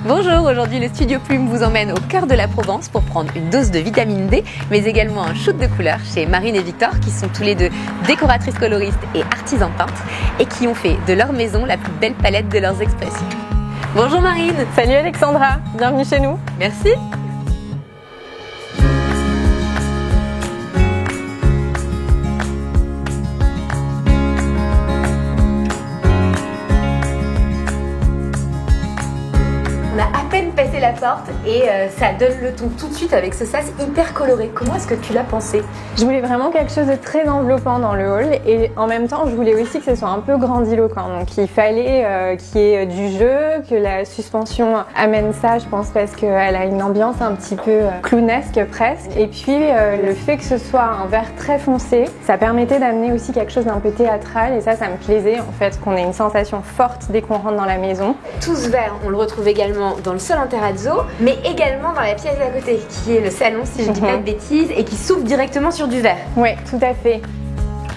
Bonjour, aujourd'hui le Studio Plume vous emmène au cœur de la Provence pour prendre une dose de vitamine D, mais également un shoot de couleurs chez Marine et Victor, qui sont tous les deux décoratrices coloristes et artisans peintres, et qui ont fait de leur maison la plus belle palette de leurs expressions. Bonjour Marine. Salut Alexandra, bienvenue chez nous. Merci. On a à peine passé la porte et ça donne le ton tout de suite avec ce sas hyper coloré. Comment est-ce que tu l'as pensé? Je voulais vraiment quelque chose de très enveloppant dans le hall et en même temps je voulais aussi que ce soit un peu grandiloquent. Donc il fallait qu'il y ait du jeu, que la suspension amène ça, je pense, parce qu'elle a une ambiance un petit peu clownesque presque. Et puis le fait que ce soit un vert très foncé, ça permettait d'amener aussi quelque chose d'un peu théâtral et ça me plaisait en fait, qu'on ait une sensation forte dès qu'on rentre dans la maison. Tout ce vert, on le retrouve également dans le sol en terrazzo, mais également dans la pièce d'à côté, qui est le salon, si je dis pas de bêtises, et qui s'ouvre directement sur du verre. Oui, tout à fait.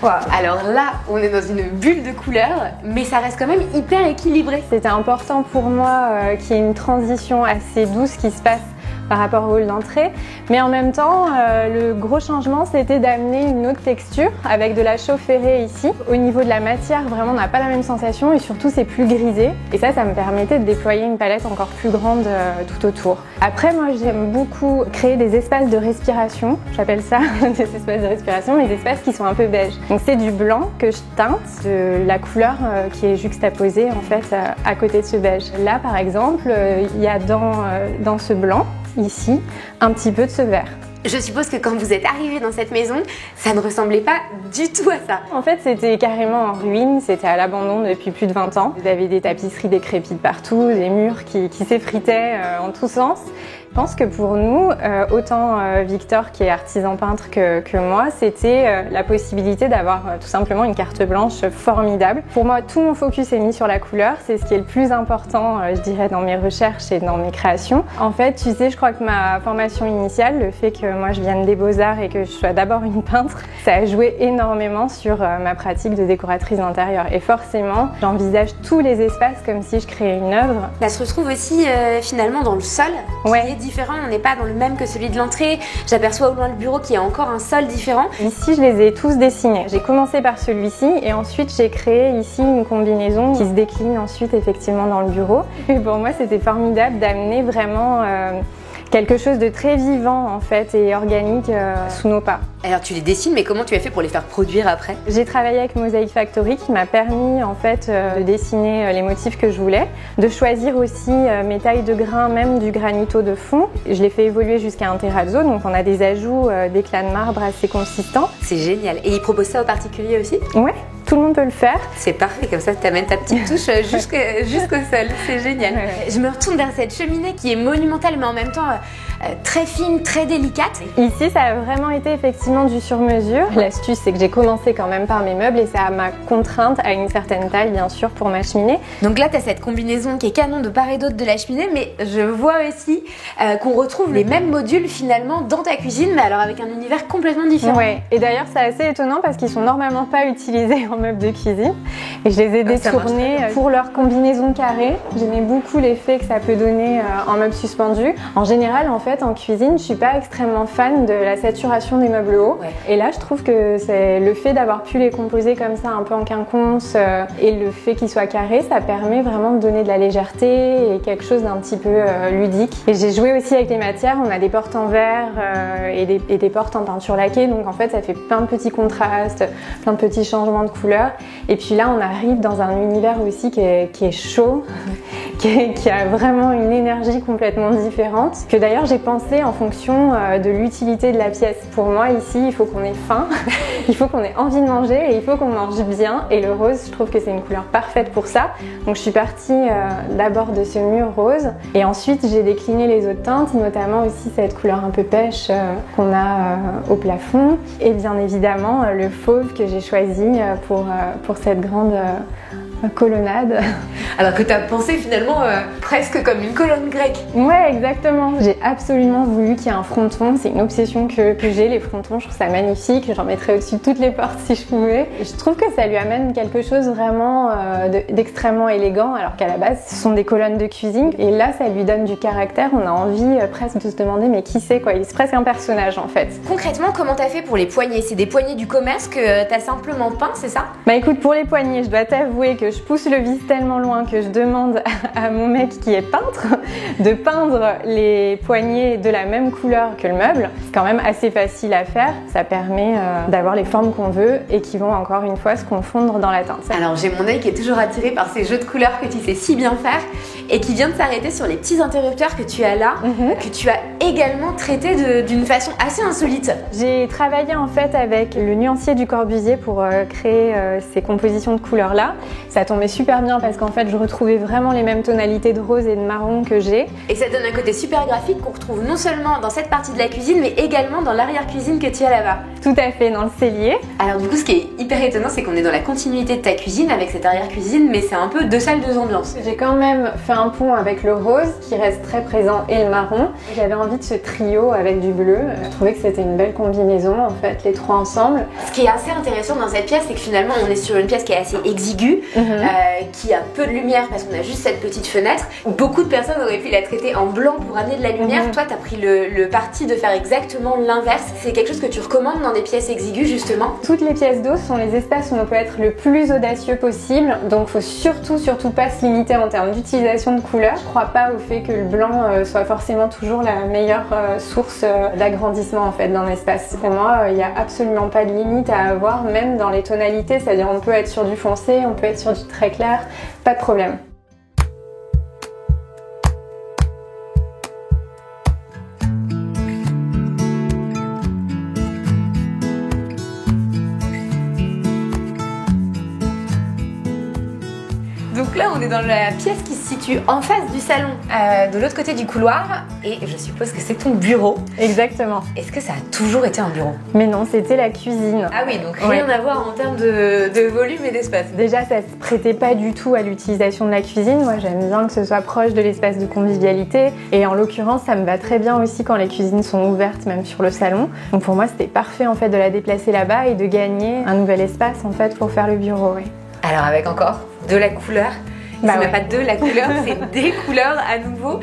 Wow. Alors là, on est dans une bulle de couleurs, mais ça reste quand même hyper équilibré. C'était important pour moi qu'il y ait une transition assez douce qui se passe par rapport au hall d'entrée, mais en même temps le gros changement c'était d'amener une autre texture avec de la chaux ferrée ici. Au niveau de la matière, vraiment on n'a pas la même sensation et surtout c'est plus grisé et ça me permettait de déployer une palette encore plus grande tout autour. Après moi j'aime beaucoup créer des espaces de respiration, j'appelle ça des espaces de respiration, mais des espaces qui sont un peu beige. Donc c'est du blanc que je teinte, de la couleur qui est juxtaposée en fait à côté de ce beige. Là par exemple il y a dans ce blanc ici un petit peu de ce vert. Je suppose que quand vous êtes arrivé dans cette maison, ça ne ressemblait pas du tout à ça. En fait, c'était carrément en ruine, c'était à l'abandon depuis plus de 20 ans. Vous avez des tapisseries décrépites partout, des murs qui s'effritaient en tous sens. Je pense que pour nous, autant Victor qui est artisan peintre que moi, c'était la possibilité d'avoir tout simplement une carte blanche formidable. Pour moi, tout mon focus est mis sur la couleur, c'est ce qui est le plus important, je dirais, dans mes recherches et dans mes créations. En fait, tu sais, je crois que ma formation initiale, le fait que moi je vienne des Beaux-Arts et que je sois d'abord une peintre, ça a joué énormément sur ma pratique de décoratrice d'intérieur. Et forcément, j'envisage tous les espaces comme si je créais une œuvre. Ça se retrouve aussi finalement dans le sol, ouais. Différent, on n'est pas dans le même que celui de l'entrée. J'aperçois au loin le bureau qui a encore un sol différent. Ici, je les ai tous dessinés. J'ai commencé par celui-ci et ensuite j'ai créé ici une combinaison qui se décline ensuite effectivement dans le bureau. Et pour moi, c'était formidable d'amener vraiment quelque chose de très vivant en fait et organique sous nos pas. Alors tu les dessines, mais comment tu as fait pour les faire produire après? J'ai travaillé avec Mosaic Factory qui m'a permis en fait de dessiner les motifs que je voulais, de choisir aussi mes tailles de grains, même du granito de fond. Je l'ai fait évoluer jusqu'à un terrazzo, donc on a des ajouts d'éclats de marbre assez consistants. C'est génial. Et ils proposent ça aux particuliers aussi? Ouais. Tout le monde peut le faire. C'est parfait, comme ça tu amènes ta petite touche jusqu'au sol, c'est génial. Ouais. Je me retourne vers cette cheminée qui est monumentale mais en même temps très fine, très délicate. Ici ça a vraiment été effectivement du sur-mesure. L'astuce c'est que j'ai commencé quand même par mes meubles et ça m'a contrainte à une certaine taille bien sûr pour ma cheminée. Donc là tu as cette combinaison qui est canon de part et d'autre de la cheminée, mais je vois aussi qu'on retrouve les mêmes modules finalement dans ta cuisine, mais alors avec un univers complètement différent. Ouais, et d'ailleurs c'est assez étonnant parce qu'ils sont normalement pas utilisés en meubles de cuisine et je les ai détournés pour leur combinaison carrée. J'aimais beaucoup l'effet que ça peut donner en meubles suspendus. En général en fait en cuisine je suis pas extrêmement fan de la saturation des meubles hauts, et là je trouve que c'est le fait d'avoir pu les composer comme ça un peu en quinconce et le fait qu'ils soient carrés, ça permet vraiment de donner de la légèreté et quelque chose d'un petit peu ludique. Et j'ai joué aussi avec les matières, on a des portes en verre et des portes en peinture laquée, donc en fait ça fait plein de petits contrastes, plein de petits changements de couleurs. Et puis là on arrive dans un univers aussi qui est chaud, qui a vraiment une énergie complètement différente, que d'ailleurs j'ai pensé en fonction de l'utilité de la pièce. Pour moi ici il faut qu'on ait faim, il faut qu'on ait envie de manger et il faut qu'on mange bien, et le rose je trouve que c'est une couleur parfaite pour ça. Donc je suis partie d'abord de ce mur rose et ensuite j'ai décliné les autres teintes, notamment aussi cette couleur un peu pêche qu'on a au plafond, et bien évidemment le fauve que j'ai choisi pour cette grande colonnade. Alors que tu as pensé finalement presque comme une colonne grecque. Ouais, exactement. J'ai absolument voulu qu'il y ait un fronton. C'est une obsession que j'ai, les frontons. Je trouve ça magnifique. J'en mettrais au-dessus de toutes les portes si je pouvais. Et je trouve que ça lui amène quelque chose vraiment d'extrêmement élégant, alors qu'à la base, ce sont des colonnes de cuisine. Et là, ça lui donne du caractère. On a envie presque de se demander, mais qui c'est quoi? Il est presque un personnage en fait. Concrètement, comment t'as fait pour les poignées? C'est des poignées du commerce que t'as simplement peint, c'est ça? Bah écoute, pour les poignées, je dois t'avouer que je pousse le vis tellement loin que je demande à mon mec qui est peintre de peindre les poignées de la même couleur que le meuble. C'est quand même assez facile à faire. Ça permet d'avoir les formes qu'on veut et qui vont encore une fois se confondre dans la teinte. Alors j'ai mon œil qui est toujours attiré par ces jeux de couleurs que tu sais si bien faire et qui vient de s'arrêter sur les petits interrupteurs que tu as là, que tu as également traité d'une façon assez insolite. J'ai travaillé en fait avec le nuancier du Corbusier pour créer ces compositions de couleurs là. Ça tombait super bien parce qu'en fait je retrouvais vraiment les mêmes tonalités de rose et de marron que j'ai. Et ça donne un côté super graphique qu'on retrouve non seulement dans cette partie de la cuisine mais également dans l'arrière-cuisine que tu as là-bas. Tout à fait, dans le cellier. Alors du coup ce qui est hyper étonnant c'est qu'on est dans la continuité de ta cuisine avec cette arrière-cuisine mais c'est un peu deux salles, deux ambiances. J'ai quand même fait un pont avec le rose qui reste très présent et le marron. J'avais envie de ce trio avec du bleu. Je trouvais que c'était une belle combinaison en fait, les trois ensemble. Ce qui est assez intéressant dans cette pièce c'est que finalement on est sur une pièce qui est assez exiguë, qui a peu de lumière parce qu'on a juste cette petite fenêtre. Beaucoup de personnes auraient pu la traiter en blanc pour amener de la lumière. Toi, tu as pris le parti de faire exactement l'inverse. C'est quelque chose que tu recommandes dans des pièces exiguës, justement? Toutes les pièces d'eau sont les espaces où on peut être le plus audacieux possible. Donc, faut surtout pas se limiter en termes d'utilisation de couleurs. Je crois pas au fait que le blanc soit forcément toujours la meilleure source d'agrandissement en fait d'un espace. Pour moi, il n'y a absolument pas de limite à avoir, même dans les tonalités. C'est-à-dire, on peut être sur du foncé, on peut être sur du très clair, pas de problème. Donc là, on est dans la pièce qui se situe en face du salon, de l'autre côté du couloir, et je suppose que c'est ton bureau. Exactement. Est-ce que ça a toujours été un bureau? Mais non, c'était la cuisine. Ah oui, donc rien à voir en termes de volume et d'espace. Déjà, ça se prêtait pas du tout à l'utilisation de la cuisine. Moi, j'aime bien que ce soit proche de l'espace de convivialité, et en l'occurrence, ça me va très bien aussi quand les cuisines sont ouvertes, même sur le salon. Donc pour moi, c'était parfait en fait de la déplacer là-bas et de gagner un nouvel espace en fait pour faire le bureau. Oui. Alors avec encore de la couleur. Bah c'est ouais. même pas de la couleur, c'est des couleurs à nouveau.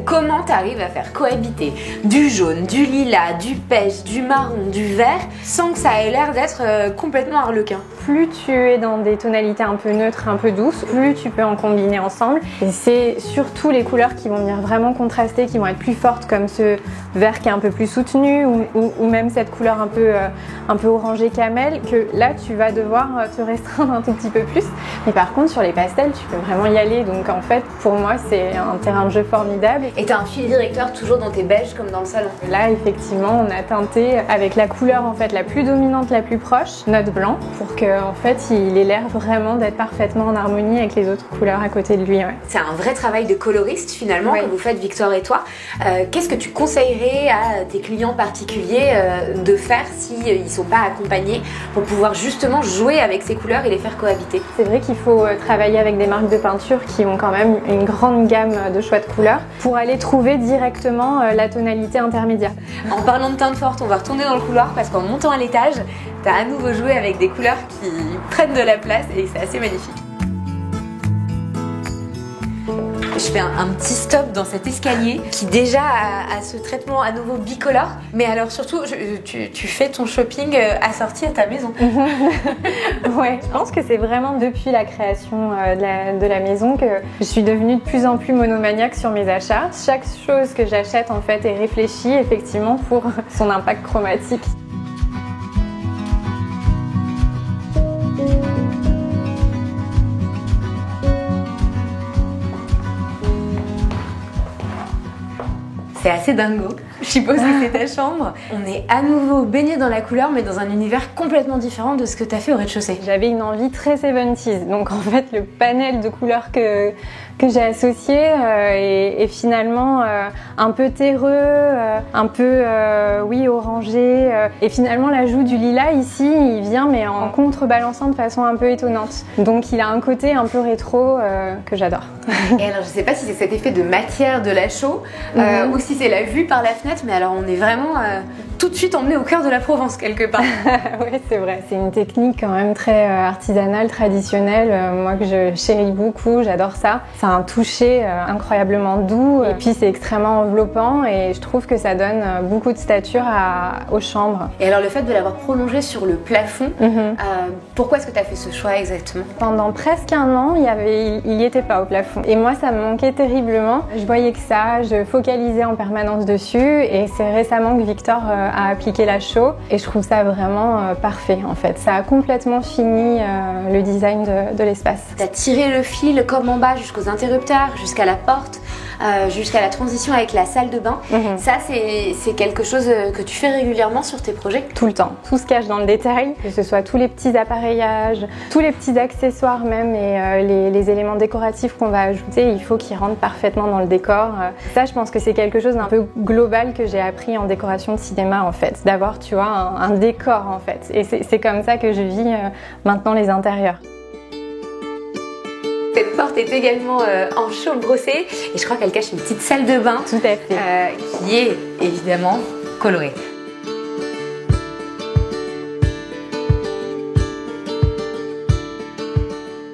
Comment tu arrives à faire cohabiter du jaune, du lilas, du pêche, du marron, du vert sans que ça ait l'air d'être complètement harlequin? Plus tu es dans des tonalités un peu neutres, un peu douces, plus tu peux en combiner ensemble. Et c'est surtout les couleurs qui vont venir vraiment contraster, qui vont être plus fortes, comme ce vert qui est un peu plus soutenu ou même cette couleur un peu orangé camel, que là tu vas devoir te restreindre un tout petit peu plus. Mais par contre sur les pastels, tu peux vraiment y aller. Donc en fait pour moi c'est un terrain de jeu formidable. Et tu as un fil directeur toujours dans tes beiges comme dans le salon? Là effectivement on a teinté avec la couleur en fait la plus dominante, la plus proche, notre blanc, pour que en fait il ait l'air vraiment d'être parfaitement en harmonie avec les autres couleurs à côté de lui. Ouais. C'est un vrai travail de coloriste finalement que vous faites Victor et toi. Qu'est-ce que tu conseillerais à tes clients particuliers de faire s'ils ne sont pas accompagnés pour pouvoir justement jouer avec ces couleurs et les faire cohabiter? C'est vrai qu'il faut travailler avec des marques de peinture qui ont quand même une grande gamme de choix de couleurs pour aller trouver directement la tonalité intermédiaire. En parlant de teintes fortes, on va retourner dans le couloir parce qu'en montant à l'étage, tu as à nouveau joué avec des couleurs qui prennent de la place et c'est assez magnifique. Je fais un petit stop dans cet escalier qui déjà a ce traitement à nouveau bicolore. Mais alors surtout, tu fais ton shopping assorti à ta maison. Ouais, je pense que c'est vraiment depuis la création de la maison que je suis devenue de plus en plus monomaniaque sur mes achats. Chaque chose que j'achète en fait est réfléchie effectivement pour son impact chromatique. C'est assez dingo. Je suppose que c'est ta chambre. On est à nouveau baigné dans la couleur, mais dans un univers complètement différent de ce que tu as fait au rez-de-chaussée. J'avais une envie très 70s, donc en fait le panel de couleurs que j'ai associé est finalement un peu terreux, un peu oui orangé, et finalement l'ajout du lilas ici il vient mais en contrebalançant de façon un peu étonnante, donc il a un côté un peu rétro que j'adore. Et alors je sais pas si c'est cet effet de matière de la chaux ou si c'est la vue par la fenêtre, mais alors on est vraiment tout de suite emmené au cœur de la Provence quelque part. Oui, c'est vrai, c'est une technique quand même très artisanale, traditionnelle, moi que je chéris beaucoup, j'adore ça. Ça a un toucher incroyablement doux et puis c'est extrêmement enveloppant et je trouve que ça donne beaucoup de stature aux chambres. Et alors le fait de l'avoir prolongé sur le plafond, pourquoi est-ce que tu as fait ce choix exactement? Pendant presque un an, il n'y était pas au plafond. Et moi, ça me manquait terriblement. Je voyais que ça, je focalisais en permanence dessus et c'est récemment que Victor a appliqué la chaux et je trouve ça vraiment parfait en fait. Ça a complètement fini le design de l'espace. Tu as tiré le fil comme en bas jusqu'aux interrupteurs, jusqu'à la porte, jusqu'à la transition avec la salle de bain. Ça, c'est quelque chose que tu fais régulièrement sur tes projets? Tout le temps. Tout se cache dans le détail, que ce soit tous les petits appareillages, tous les petits accessoires même et les éléments décoratifs qu'on va ajouter, il faut qu'ils rentrent parfaitement dans le décor. Ça, je pense que c'est quelque chose d'un peu global que j'ai appris en décoration de cinéma en fait, d'avoir, tu vois, un décor en fait. Et c'est comme ça que je vis maintenant les intérieurs. Cette porte est également en chaux brossé et je crois qu'elle cache une petite salle de bain. Tout à fait. Qui est évidemment colorée.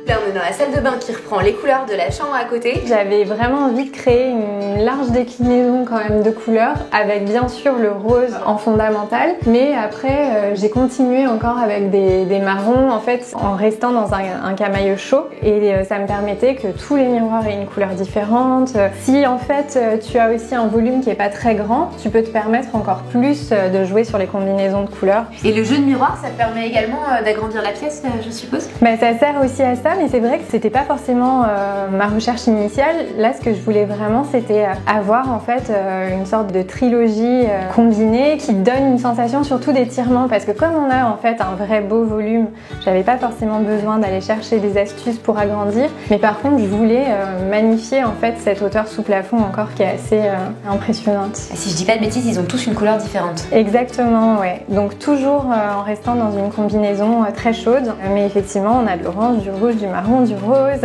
Là, on est dans la salle de bain qui reprend les couleurs de la chambre à côté. J'avais vraiment envie de créer une large déclinaison quand même de couleurs, avec bien sûr le rose en fondamental, mais après j'ai continué encore avec des marrons en fait, en restant dans un camailleux chaud, et ça me permettait que tous les miroirs aient une couleur différente. Si en fait tu as aussi un volume qui est pas très grand, tu peux te permettre encore plus de jouer sur les combinaisons de couleurs. Et le jeu de miroir, ça te permet également d'agrandir la pièce, je suppose? Ça sert aussi à ça, mais c'est vrai que c'était pas forcément ma recherche initiale. Là, ce que je voulais vraiment, c'était avoir en fait une sorte de trilogie combinée qui donne une sensation surtout d'étirement, parce que comme on a en fait un vrai beau volume, j'avais pas forcément besoin d'aller chercher des astuces pour agrandir, mais par contre je voulais magnifier en fait cette hauteur sous plafond encore qui est assez impressionnante. Et si je dis pas de bêtises, ils ont tous une couleur différente. Exactement, ouais. Donc toujours en restant dans une combinaison très chaude, mais effectivement on a de l'orange, du rouge, du marron, du rose.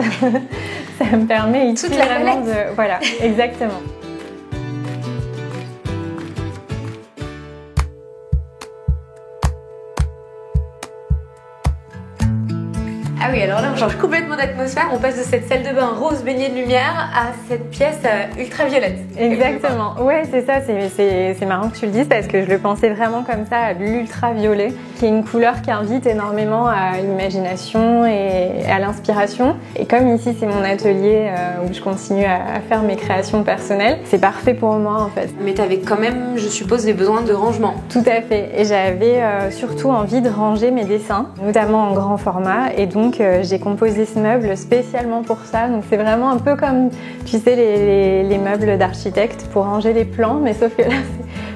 Ça me permet ici toute la vraiment de... Voilà, exactement. Ah oui, alors là on change complètement d'atmosphère, on passe de cette salle de bain rose baignée de lumière à cette pièce ultraviolette. Exactement, ouais c'est ça, c'est marrant que tu le dises parce que je le pensais vraiment comme ça, à l'ultraviolet, qui est une couleur qui invite énormément à l'imagination et à l'inspiration. Et comme ici c'est mon atelier où je continue à faire mes créations personnelles, c'est parfait pour moi en fait. Mais tu avais quand même, je suppose, des besoins de rangement. Tout à fait, et j'avais surtout envie de ranger mes dessins, notamment en grand format, et donc j'ai composé ce meuble spécialement pour ça. Donc c'est vraiment un peu comme, tu sais, les meubles d'architecte pour ranger les plans, mais sauf que là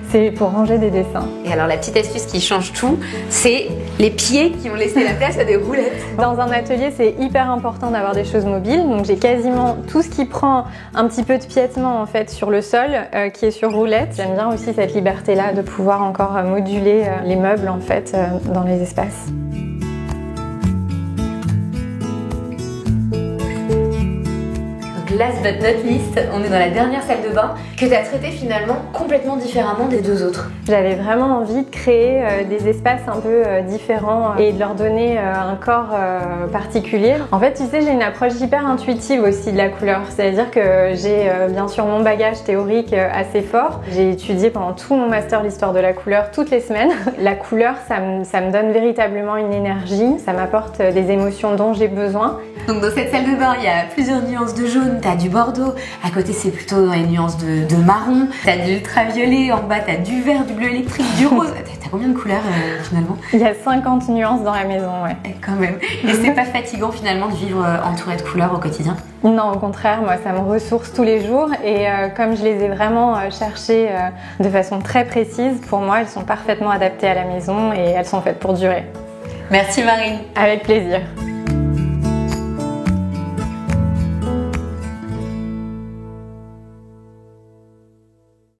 c'est pour ranger des dessins. Et alors la petite astuce qui change tout, c'est les pieds qui ont laissé la place à des roulettes. Dans un atelier, c'est hyper important d'avoir des choses mobiles. Donc j'ai quasiment tout ce qui prend un petit peu de piétement en fait sur le sol, qui est sur roulette. J'aime bien aussi cette liberté-là de pouvoir encore moduler les meubles en fait dans les espaces. Last but not least, on est dans la dernière salle de bain que tu as traitée finalement complètement différemment des deux autres. J'avais vraiment envie de créer des espaces un peu différents et de leur donner un corps particulier. En fait, tu sais, j'ai une approche hyper intuitive aussi de la couleur. C'est-à-dire que j'ai bien sûr mon bagage théorique assez fort. J'ai étudié pendant tout mon master l'histoire de la couleur toutes les semaines. La couleur, ça me donne véritablement une énergie, ça m'apporte des émotions dont j'ai besoin. Donc dans cette salle de bain, il y a plusieurs nuances de jaune, t'as du bordeaux, à côté c'est plutôt dans les nuances de marron, t'as de l'ultraviolet, en bas t'as du vert, du bleu électrique, du rose. T'as combien de couleurs finalement? Il y a 50 nuances dans la maison, ouais. Et quand même. Et c'est pas fatigant finalement de vivre entouré de couleurs au quotidien? Non, au contraire, moi ça me ressource tous les jours et comme je les ai vraiment cherchées de façon très précise, pour moi elles sont parfaitement adaptées à la maison et elles sont faites pour durer. Merci Marine. Avec plaisir.